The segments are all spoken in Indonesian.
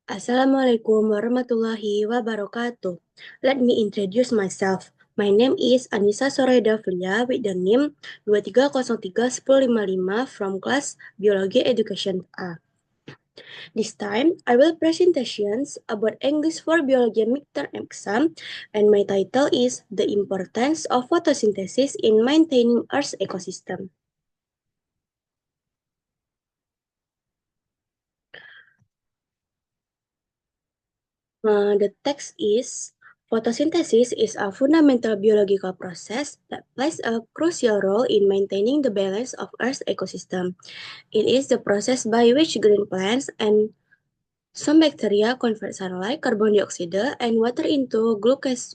Assalamualaikum warahmatullahi wabarakatuh. Let me introduce myself. My name is Anissa Soreda Filia with the name 23031055 from class Biologi Education A. This time, I will presentations about English for Biology midterm exam and my title is The Importance of Photosynthesis in Maintaining Earth's Ecosystem. The text is photosynthesis is a fundamental biological process that plays a crucial role in maintaining the balance of Earth's ecosystem. It is the process by which green plants and some bacteria convert sunlight, carbon dioxide, and water into glucose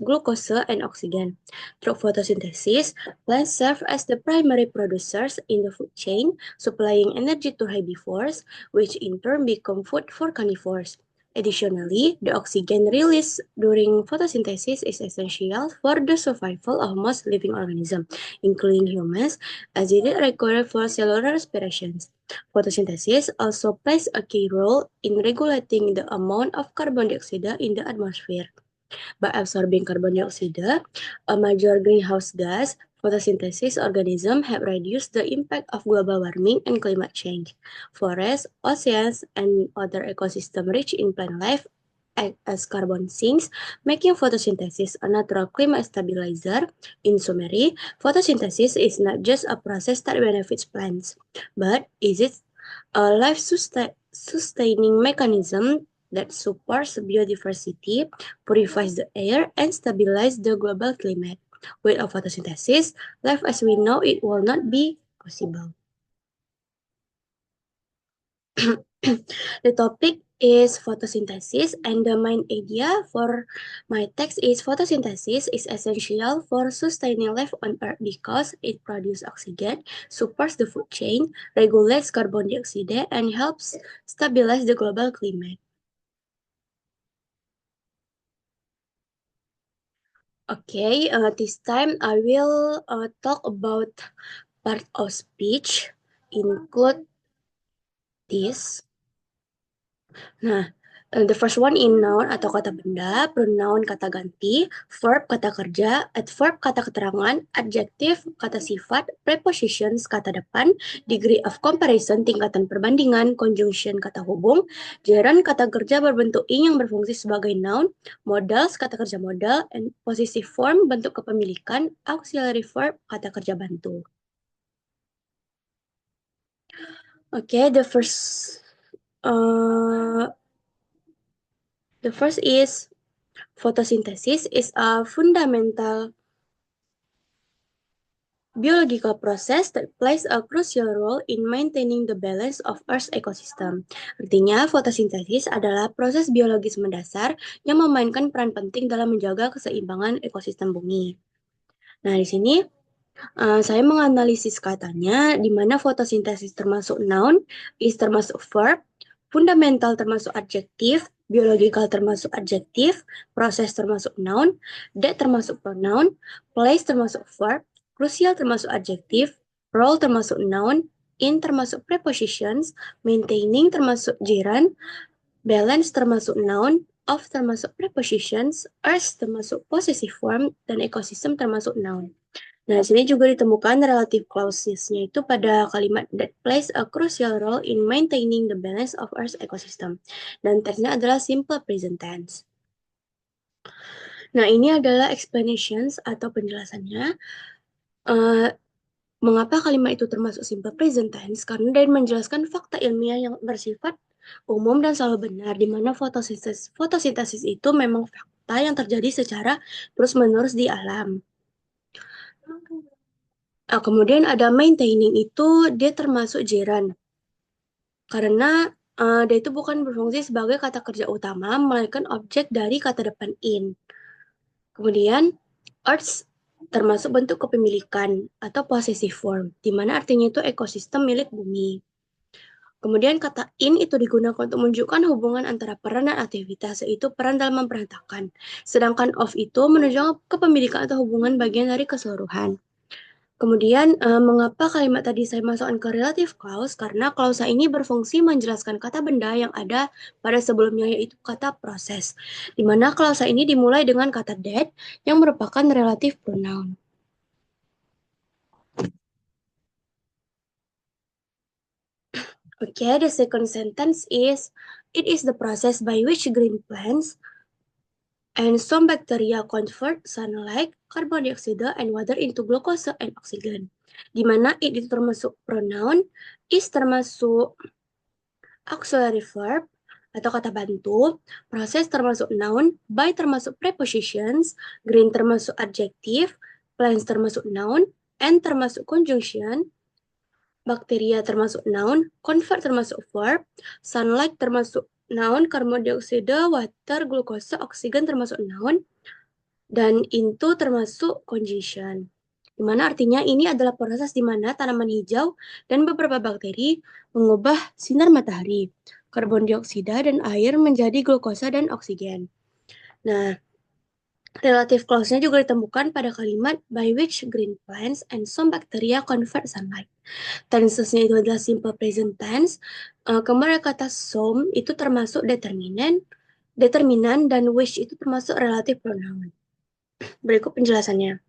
and oxygen. Through photosynthesis, plants serve as the primary producers in the food chain, supplying energy to herbivores, which in turn become food for carnivores. Additionally, the oxygen released during photosynthesis is essential for the survival of most living organisms, including humans, as it is required for cellular respiration. Photosynthesis also plays a key role in regulating the amount of carbon dioxide in the atmosphere. By absorbing carbon dioxide, a major greenhouse gas, photosynthesis organisms have reduced the impact of global warming and climate change. Forests, oceans, and other ecosystems rich in plant life act as carbon sinks, making photosynthesis a natural climate stabilizer. In summary, photosynthesis is not just a process that benefits plants, but is it a life-sustaining mechanism that supports biodiversity, purifies the air, and stabilizes the global climate. Without photosynthesis, life as we know it will not be possible. The topic is photosynthesis, and the main idea for my text is photosynthesis is essential for sustaining life on Earth because it produces oxygen, supports the food chain, regulates carbon dioxide, and helps stabilize the global climate. Okay, this time I will talk about part of speech, include this. Nah, the first one in noun atau kata benda, pronoun kata ganti, verb kata kerja, adverb kata keterangan, adjective kata sifat, prepositions kata depan, degree of comparison tingkatan perbandingan, conjunction kata hubung, gerund kata kerja berbentuk ing yang berfungsi sebagai noun, modals kata kerja modal, and possessive form bentuk kepemilikan, auxiliary verb kata kerja bantu. Okay, uh, the first is photosynthesis is a fundamental biological process that plays a crucial role in maintaining the balance of Earth's ecosystem. Artinya, fotosintesis adalah proses biologis mendasar yang memainkan peran penting dalam menjaga keseimbangan ekosistem bumi. Nah, di sini saya menganalisis katanya, di mana fotosintesis termasuk noun, is termasuk verb, fundamental termasuk adjektif, biological termasuk adjektif, proses termasuk noun, that termasuk pronoun, place termasuk verb, crucial termasuk adjektif, role termasuk noun, in termasuk prepositions, maintaining termasuk gerund, balance termasuk noun, of termasuk prepositions, earth termasuk possessive form, dan ecosystem termasuk noun. Nah, sini juga ditemukan relative clauses-nya itu pada kalimat that plays a crucial role in maintaining the balance of Earth's ecosystem. Dan teksnya adalah simple present tense. Nah, ini adalah explanations atau penjelasannya. Mengapa kalimat itu termasuk simple present tense? Karena dari menjelaskan fakta ilmiah yang bersifat umum dan selalu benar, di mana fotosintesis itu memang fakta yang terjadi secara terus-menerus di alam. Kemudian ada maintaining itu dia termasuk gerund. Karena dia itu bukan berfungsi sebagai kata kerja utama, melainkan objek dari kata depan in. Kemudian earth termasuk bentuk kepemilikan atau possessive form, di mana artinya itu ekosistem milik bumi. Kemudian kata in itu digunakan untuk menunjukkan hubungan antara peran dan aktivitas, yaitu peran dalam memperhentakan. Sedangkan of itu menunjukkan kepemilikan atau hubungan bagian dari keseluruhan. Kemudian, mengapa kalimat tadi saya masukkan ke relative clause? Karena klausa ini berfungsi menjelaskan kata benda yang ada pada sebelumnya, yaitu kata proses. Di mana klausa ini dimulai dengan kata that yang merupakan relative pronoun. Okay, the second sentence is, it is the process by which green plants and some bacteria convert sunlight, carbon dioxide, and water into glucose and oxygen. Di mana it itu termasuk pronoun, is termasuk auxiliary verb atau kata bantu, proses termasuk noun, by termasuk prepositions, green termasuk adjective, plants termasuk noun, and termasuk conjunction, bakteria termasuk noun, convert termasuk verb, sunlight termasuk noun, karbon dioksida, water, glukosa, oksigen termasuk noun, dan into termasuk conjunction. Dimana artinya ini adalah proses di mana tanaman hijau dan beberapa bakteri mengubah sinar matahari, karbon dioksida, dan air menjadi glukosa dan oksigen. Nah, relative clause-nya juga ditemukan pada kalimat by which green plants and some bacteria convert sunlight. Tenses-nya itu adalah simple present tense. Kemudian kata some itu termasuk determinan, dan which itu termasuk relative pronoun. Berikut penjelasannya.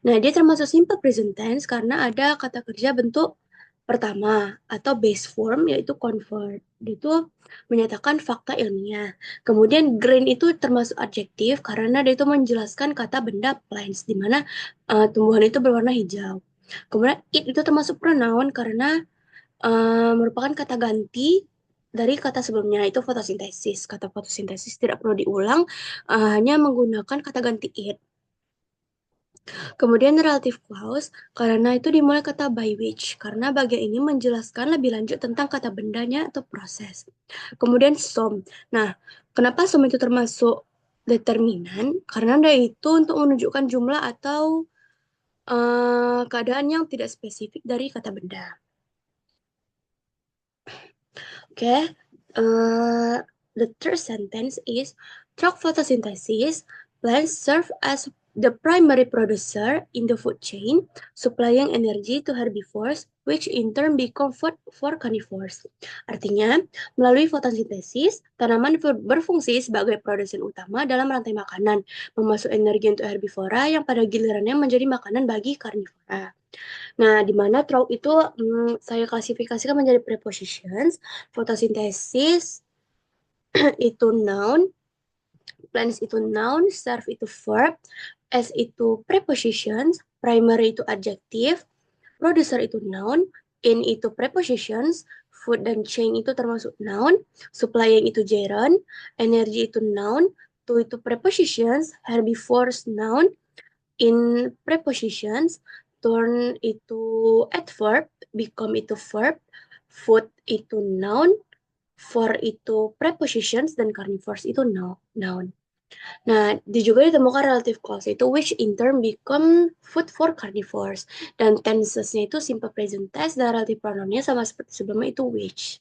Nah, dia termasuk simple present tense karena ada kata kerja bentuk pertama atau base form, yaitu convert. Itu menyatakan fakta ilmiah. Kemudian green itu termasuk adjektif karena dia itu menjelaskan kata benda plants, di mana tumbuhan itu berwarna hijau. Kemudian it itu termasuk pronoun karena merupakan kata ganti dari kata sebelumnya, itu fotosintesis. Kata fotosintesis tidak perlu diulang, hanya menggunakan kata ganti it. Kemudian relative clause, karena itu dimulai kata by which, karena bagian ini menjelaskan lebih lanjut tentang kata bendanya atau proses. Kemudian some. Nah, kenapa some itu termasuk determinan? Karena dia itu untuk menunjukkan jumlah atau keadaan yang tidak spesifik dari kata benda. Okay. The third sentence is, through photosynthesis, plants serve as the primary producer in the food chain, supplying energy to herbivores, which in turn become food for carnivores. Artinya, melalui fotosintesis, tanaman berfungsi sebagai produsen utama dalam rantai makanan, memasuk energi untuk herbivora yang pada gilirannya menjadi makanan bagi karnivora. Nah, di mana through itu saya klasifikasikan menjadi prepositions, fotosintesis itu noun, plants itu noun, serve itu verb, as itu prepositions, primary itu adjective, producer itu noun, in itu prepositions, food dan chain itu termasuk noun, supplying itu gerund, energy itu noun, to itu prepositions, herbivores noun, in prepositions, turn itu adverb, become itu verb, food itu noun, for itu prepositions, dan carnivores itu noun. Nah, juga ditemukan relative clause itu which in turn become food for carnivores. Dan tensesnya itu simple present tense dan relative pronounnya sama seperti sebelumnya itu which.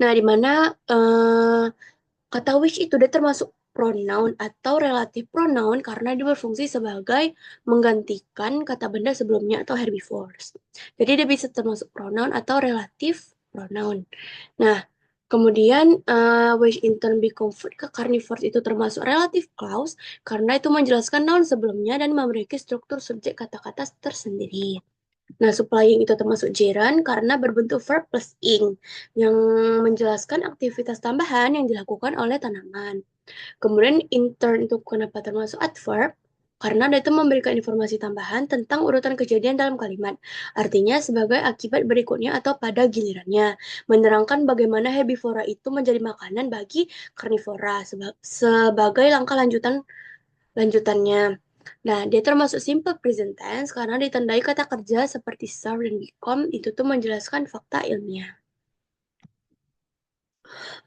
Nah, di mana kata which itu dia termasuk pronoun atau relative pronoun karena dia berfungsi sebagai menggantikan kata benda sebelumnya atau herbivores. Jadi dia bisa termasuk pronoun atau relative pronoun. Nah, kemudian which in turn become food ke carnivores itu termasuk relative clause karena itu menjelaskan noun sebelumnya dan memiliki struktur subjek kata-kata tersendiri. Nah, supplying itu termasuk gerund karena berbentuk verb plus ing yang menjelaskan aktivitas tambahan yang dilakukan oleh tanaman. Kemudian intern itu kenapa termasuk adverb? Karena dia itu memberikan informasi tambahan tentang urutan kejadian dalam kalimat. Artinya sebagai akibat berikutnya atau pada gilirannya. Menerangkan bagaimana herbivora itu menjadi makanan bagi karnivora sebagai langkah lanjutannya. Nah, dia termasuk simple present tense karena ditandai kata kerja seperti serve dan become, itu tuh menjelaskan fakta ilmiah.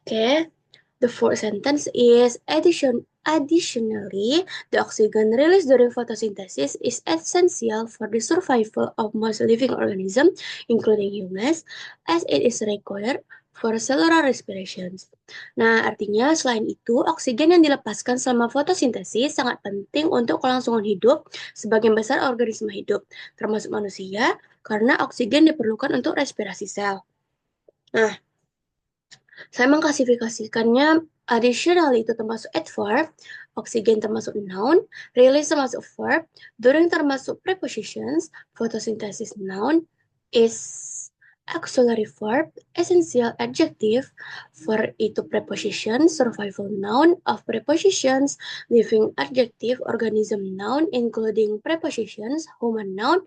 Okay, the fourth sentence is additionally, the oxygen released during photosynthesis is essential for the survival of most living organisms, including humans, as it is required for cellular respirations. Nah, artinya selain itu, oksigen yang dilepaskan selama fotosintesis sangat penting untuk kelangsungan hidup sebagian besar organisme hidup, termasuk manusia, karena oksigen diperlukan untuk respirasi sel. Nah, saya mengklasifikasikannya additionally itu termasuk adverb, oksigen termasuk noun, release termasuk verb, during termasuk prepositions, photosynthesis noun, is auxiliary verb, essential adjective, for itu preposition, survival noun, of prepositions, living adjective, organism noun, including prepositions, human noun,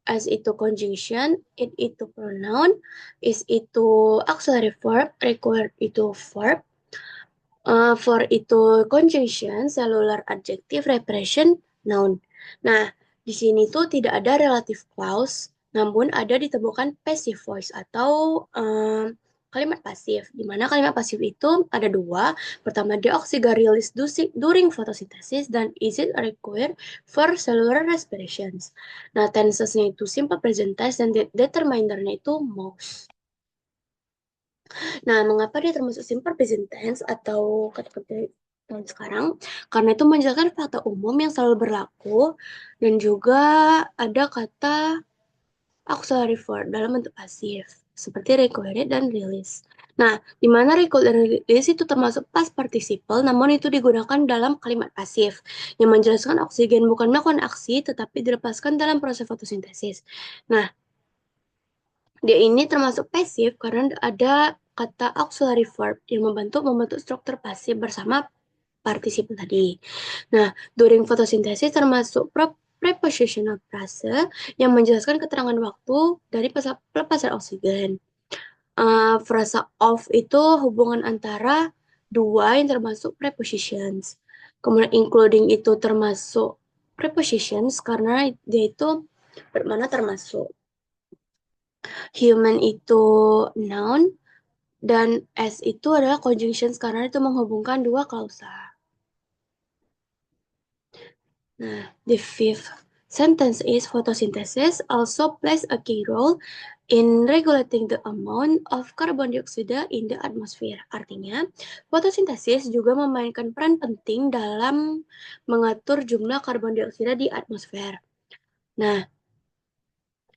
as itu conjunction, it itu pronoun, is itu auxiliary verb, required itu verb, for itu conjunction, cellular adjective, repression, noun. Nah, di sini tuh tidak ada relative clause, namun ada ditemukan passive voice atau kalimat pasif. Di mana kalimat pasif itu ada dua. Pertama, deoxygen release during photosynthesis dan is it required for cellular respirations. Nah, tensesnya itu simple present tense dan determinernya itu most. Nah, mengapa dia termasuk simple present tense atau kata-kata tahun sekarang? Karena itu menjelaskan fakta umum yang selalu berlaku dan juga ada kata auxiliary verb dalam bentuk pasif seperti required dan release. Nah, di mana required dan release itu termasuk past participle, namun itu digunakan dalam kalimat pasif yang menjelaskan oksigen bukan melakukan aksi tetapi dilepaskan dalam proses fotosintesis. Nah, dia ini termasuk pasif karena ada kata auxiliary verb yang membentuk struktur pasif bersama partisiple tadi. Nah, during fotosintesis termasuk prepositional phrase yang menjelaskan keterangan waktu dari pelepasan oksigen. Frasa of itu hubungan antara dua yang termasuk prepositions. Kemudian including itu termasuk prepositions karena dia itu bermakna termasuk. Human itu noun, dan as itu adalah conjunctions karena itu menghubungkan dua klausa. Nah, the fifth sentence is photosynthesis also plays a key role in regulating the amount of carbon dioxide in the atmosphere. Artinya, fotosintesis juga memainkan peran penting dalam mengatur jumlah karbon dioksida di atmosfer. Nah,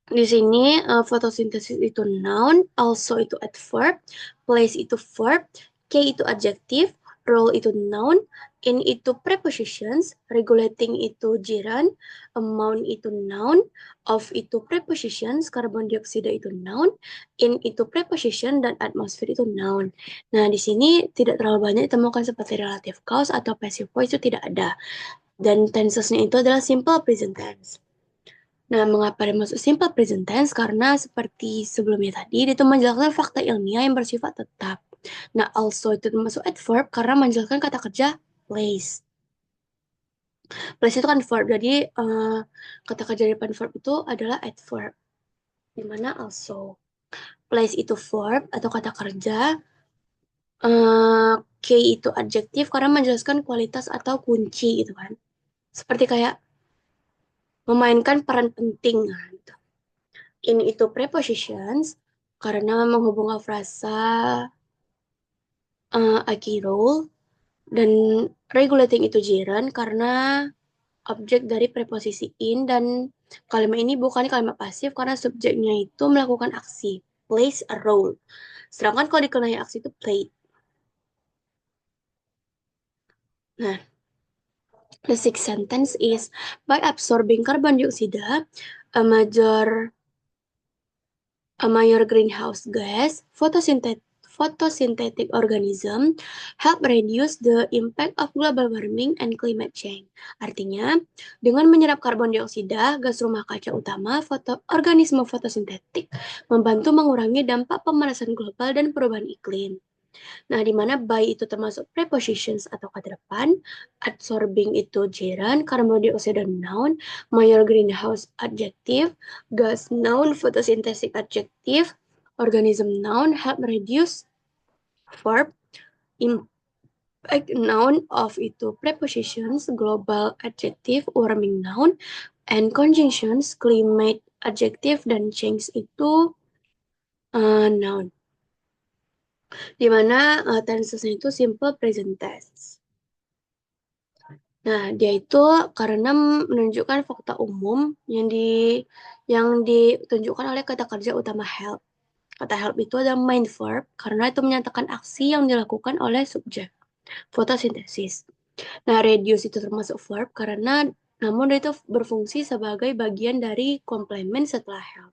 di sini fotosintesis itu noun, also itu adverb, place itu verb, K itu adjective, role itu noun, in itu prepositions, regulating itu gerund, amount itu noun, of itu prepositions, carbon dioksida itu noun, in itu preposition, dan atmosphere itu noun. Nah, di sini tidak terlalu banyak ditemukan seperti relative clause atau passive voice itu tidak ada. Dan tensesnya itu adalah simple present tense. Nah, mengapa dia masuk simple present tense? Karena seperti sebelumnya tadi, dia itu menjelaskan fakta ilmiah yang bersifat tetap. Nah, also itu termasuk adverb karena menjelaskan kata kerja place. Place itu kan verb, jadi kata kerja depan verb itu adalah adverb. Dimana also. Place itu verb atau kata kerja. K itu adjektif karena menjelaskan kualitas atau kunci gitu kan. Seperti kayak memainkan peran penting gitu. In itu prepositions karena menghubungkan frasa a key role, dan regulating itu gerund karena objek dari preposisi in, dan kalimat ini bukan kalimat pasif karena subjeknya itu melakukan aksi, plays a role. Sedangkan kalau dikenai aksi itu play. Nah, the sixth sentence is by absorbing carbon dioxide, a major greenhouse gas, photosynthetic organism help reduce the impact of global warming and climate change. Artinya, dengan menyerap karbon dioksida, gas rumah kaca utama, organisme fotosintetik membantu mengurangi dampak pemanasan global dan perubahan iklim. Nah, di mana by itu termasuk prepositions atau kata depan, absorbing itu gerund, carbon dioxide noun, major greenhouse adjective, gas noun, photosynthetic adjective, organism noun, help reduce verb, impact noun, of itu prepositions, global adjective, warming noun, and conjunctions, climate adjective, dan change itu noun. di mana tensesnya itu simple present tense. Nah, dia itu karena menunjukkan fakta umum yang ditunjukkan oleh kata kerja utama help. Kata help itu adalah main verb karena itu menyatakan aksi yang dilakukan oleh subjek, fotosintesis. Nah, reduce itu termasuk verb karena namun dia itu berfungsi sebagai bagian dari komplement setelah help.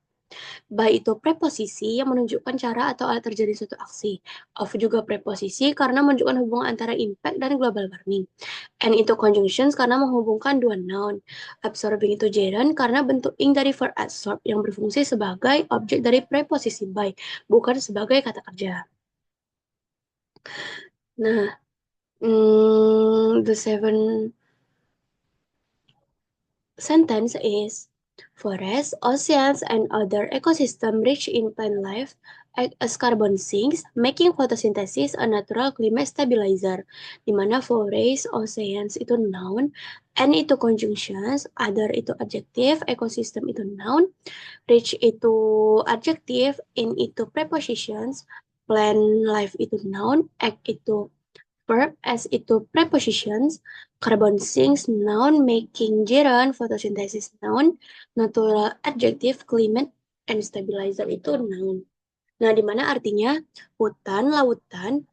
By itu preposisi yang menunjukkan cara atau alat terjadi suatu aksi. Of juga preposisi karena menunjukkan hubungan antara impact dan global warming. And itu conjunctions karena menghubungkan dua noun. Absorbing itu gerund karena bentuk ing dari verb absorb yang berfungsi sebagai objek dari preposisi by, bukan sebagai kata kerja. Nah, the seven sentence is forests, oceans, and other ecosystem rich in plant life act as carbon sinks, making photosynthesis a natural climate stabilizer. Di mana forest, oceans itu noun, and itu conjunctions, other itu adjective, ecosystem itu noun, rich itu adjective, in itu prepositions, plant life itu noun, act itu verb, as itu prepositions, carbon sinks noun, making gerund, photosynthesis noun, natural adjective, climate, and stabilizer itu noun. Nah, di mana artinya hutan, lautan,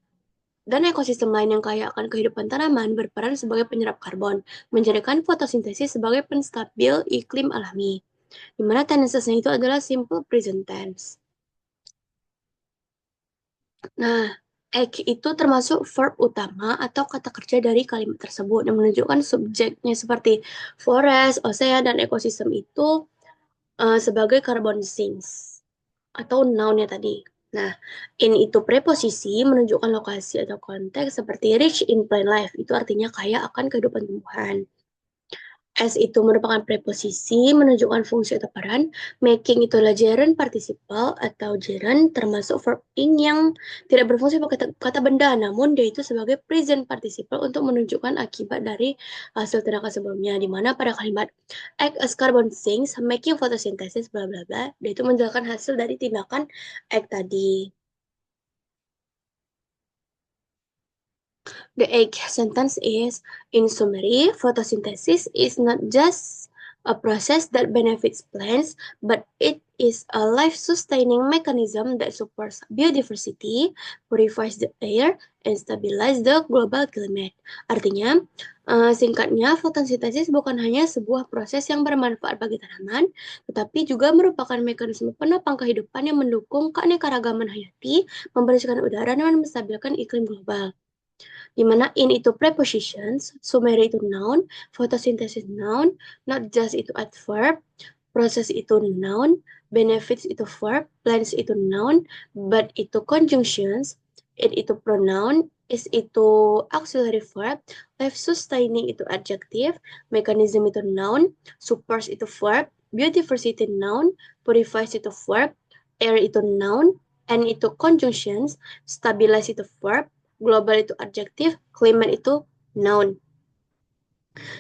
dan ekosistem lain yang kaya akan kehidupan tanaman berperan sebagai penyerap karbon, menjadikan fotosintesis sebagai penstabil iklim alami. Di mana tensesnya itu adalah simple present tense. Nah, act itu termasuk verb utama atau kata kerja dari kalimat tersebut yang menunjukkan subjeknya seperti forest, ocean, dan ekosistem itu sebagai carbon sinks atau noun-nya tadi. Nah, in itu preposisi menunjukkan lokasi atau konteks seperti rich in plant life. Itu artinya kaya akan kehidupan tumbuhan. As itu merupakan preposisi menunjukkan fungsi atau peran. Making itu adalah gerund participle atau gerund termasuk verb ing yang tidak berfungsi sebagai kata benda, namun dia itu sebagai present participle untuk menunjukkan akibat dari hasil tindakan sebelumnya. Di mana pada kalimat act as carbon sinks, making photosynthesis, bla bla bla, dia itu menjelaskan hasil dari tindakan act tadi. The egg sentence is, in summary, photosynthesis is not just a process that benefits plants, but it is a life-sustaining mechanism that supports biodiversity, purifies the air, and stabilizes the global climate. Artinya, singkatnya, fotosintesis bukan hanya sebuah proses yang bermanfaat bagi tanaman, tetapi juga merupakan mekanisme penopang kehidupan yang mendukung keanekaragaman hayati, membersihkan udara, dan menstabilkan iklim global. Di mana in itu prepositions, summary itu noun, photosynthesis noun, not just itu adverb, process itu noun, benefits itu verb, plans itu noun, but itu conjunctions, it itu pronoun, is itu auxiliary verb, life sustaining itu adjective, mechanism itu noun, supports itu verb, biodiversity noun, purifies itu verb, air itu noun, and itu conjunctions, stabilize itu verb, global itu adjektif, climate itu noun.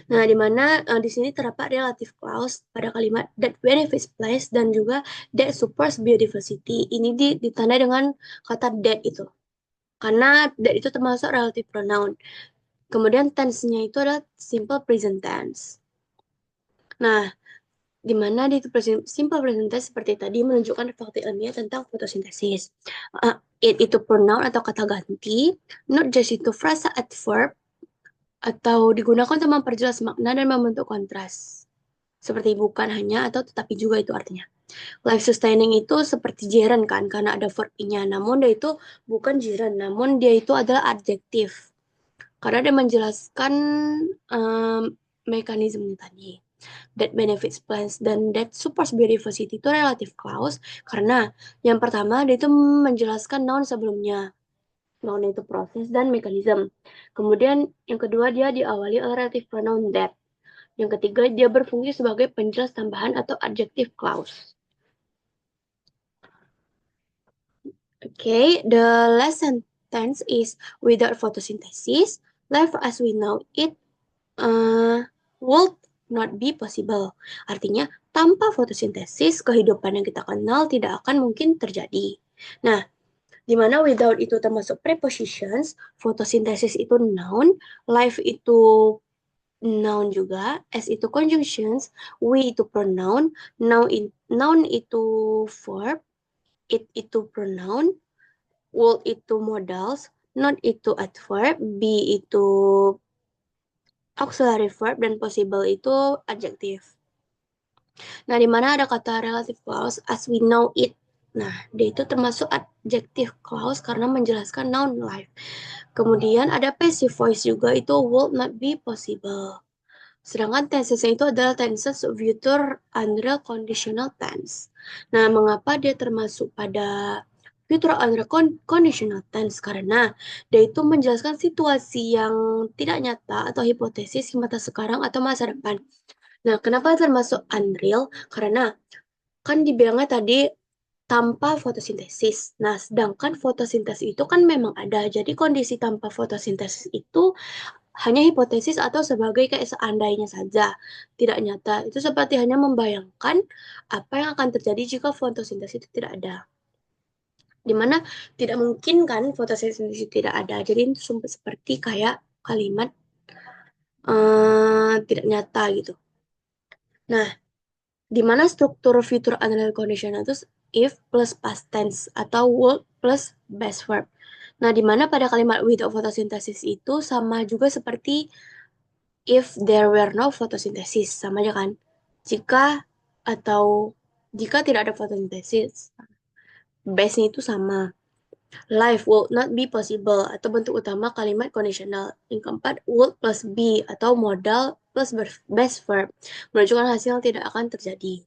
Nah, di mana di sini terdapat relative clause pada kalimat that benefits place dan juga that supports biodiversity. Ini ditandai dengan kata that itu. Karena that itu termasuk relative pronoun. Kemudian tense-nya itu adalah simple present tense. Nah, di mana di simple present tense seperti tadi menunjukkan fakta ilmiah tentang fotosintesis. It itu pronoun atau kata ganti, not just itu frasa adverb atau digunakan untuk memperjelas makna dan membentuk kontras. Seperti bukan hanya atau tetapi juga itu artinya. Life sustaining itu seperti gerund kan, karena ada verb-nya. Namun dia itu bukan gerund, namun dia itu adalah adjektif. Karena dia menjelaskan mekanisme tadi. That benefits plants dan that supports biodiversity itu relative clause karena yang pertama dia itu menjelaskan noun sebelumnya. Noun itu proses dan mekanisme. Kemudian yang kedua dia diawali oleh relative pronoun that. Yang ketiga dia berfungsi sebagai penjelas tambahan atau adjective clause. Okay, the last sentence is without photosynthesis, life as we know it would not be possible. Artinya, tanpa fotosintesis, kehidupan yang kita kenal tidak akan mungkin terjadi. Nah, Dimana without itu termasuk prepositions, fotosintesis itu noun, life itu noun juga, S itu conjunctions, we itu pronoun, noun itu verb, it itu pronoun, would itu modals, not itu adverb, be itu auxiliary verb, dan possible itu adjektif. Nah, di mana ada kata relative clause as we know it. Nah, dia itu termasuk adjective clause karena menjelaskan noun life. Kemudian ada passive voice juga, itu would not be possible. Sedangkan tensesnya itu adalah tenses future unreal conditional tense. Nah, mengapa dia termasuk pada future unreal conditional tense? Karena dia itu menjelaskan situasi yang tidak nyata atau hipotesis di masa sekarang atau masa depan. Nah, kenapa termasuk unreal? Karena kan dibilangnya tadi tanpa fotosintesis. Nah, sedangkan fotosintesis itu kan memang ada. Jadi kondisi tanpa fotosintesis itu hanya hipotesis atau sebagai kayak seandainya saja, tidak nyata. Itu seperti hanya membayangkan apa yang akan terjadi jika fotosintesis itu tidak ada. Dimana tidak mungkin kan fotosintesis itu tidak ada. Jadi itu seperti kayak kalimat tidak nyata gitu. Nah, di mana struktur future analytic condition itu if plus past tense atau would plus base verb. Nah, di mana pada kalimat without photosynthesis itu sama juga seperti if there were no photosynthesis, sama aja kan? Jika atau jika tidak ada fotosintesis, base-nya itu sama. Life would not be possible atau bentuk utama kalimat conditional. Yang keempat, would plus be atau modal plus base verb menunjukkan hasil yang tidak akan terjadi.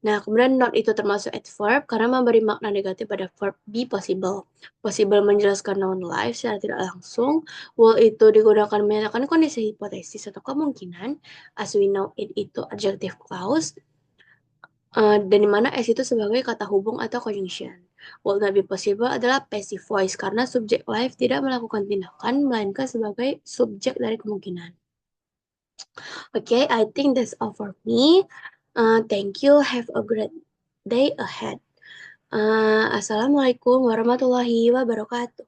Nah, kemudian not itu termasuk adverb karena memberi makna negatif pada verb be possible. Possible menjelaskan noun life secara tidak langsung. Will itu digunakan menyatakan kondisi hipotesis atau kemungkinan. As we know it itu adjective clause. Dan di mana S itu sebagai kata hubung atau conjunction. Will not be possible adalah passive voice karena subjek life tidak melakukan tindakan melainkan sebagai subjek dari kemungkinan. Okay, I think that's all for me. Thank you. Have a great day ahead. Assalamualaikum warahmatullahi wabarakatuh.